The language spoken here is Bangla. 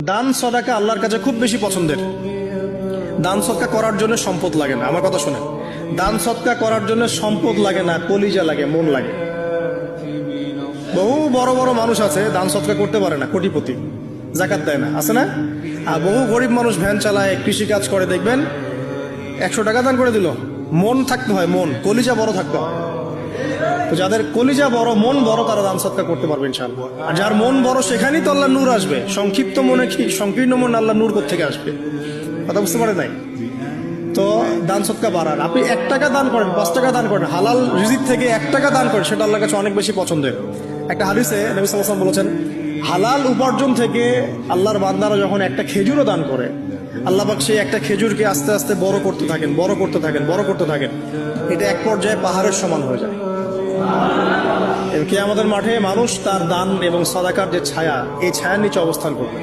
দান সদাকা আল্লাহর কাছে খুব বেশি পছন্দের। দান সদকা করার জন্য সম্পদ লাগে না, আমার কথা শোনেন। দান সদকা করার জন্য সম্পদ লাগে না, কলিজা লাগে, মন লাগে। বহু বড় বড় মানুষ আছে দান সদকা করতে পারে না, কোটিপতি, জাকাত দেয় না, আছে না? আর বহু গরিব মানুষ ভ্যান চালায়, কৃষি কাজ করে, দেখবেন 100 টাকা দান করে দিল। মন থাকতে হয়, মন, কলিজা বড় থাকতে হয়। তো যাদের কলিজা বড়, মন বড়, তারা দান সদকা করতে পারবে ইনশাআল্লাহ। আর যার মন বড়, সেখানেই তো আল্লাহ নূর আসবে। সংক্ষিপ্ত মনে কি, সংকীর্ণ মন আল্লাহ নূর কোত্থেকে আসবে? কথা বুঝতে পারে নাই? তো দান সদকা বাড়ান। আপনি 1 টাকা দান করেন, 5 টাকা দান করেন, হালাল রিজিক থেকে 1 টাকা দান করেন, সেটা আল্লাহর কাছে অনেক বেশি পছন্দের। একটা হাদিসে নবী সাল্লাল্লাহু আলাইহি ওয়াসাল্লাম বলেছেন, হালাল উপার্জন থেকে আল্লাহর বান্দারা যখন একটা খেজুরও দান করে, আল্লাহ পাক সেই একটা খেজুরকে আস্তে আস্তে বড় করতে থাকেন, বড় করতে থাকেন, বড় করতে থাকেন। এটা এক পর্যায়ে পাহাড়ের সমান হয়ে যায়। কিয়ামতের মাঠে মানুষ তার দান এবং সাদাকার যে ছায়া, এই ছায়ার নিচে অবস্থান করবে।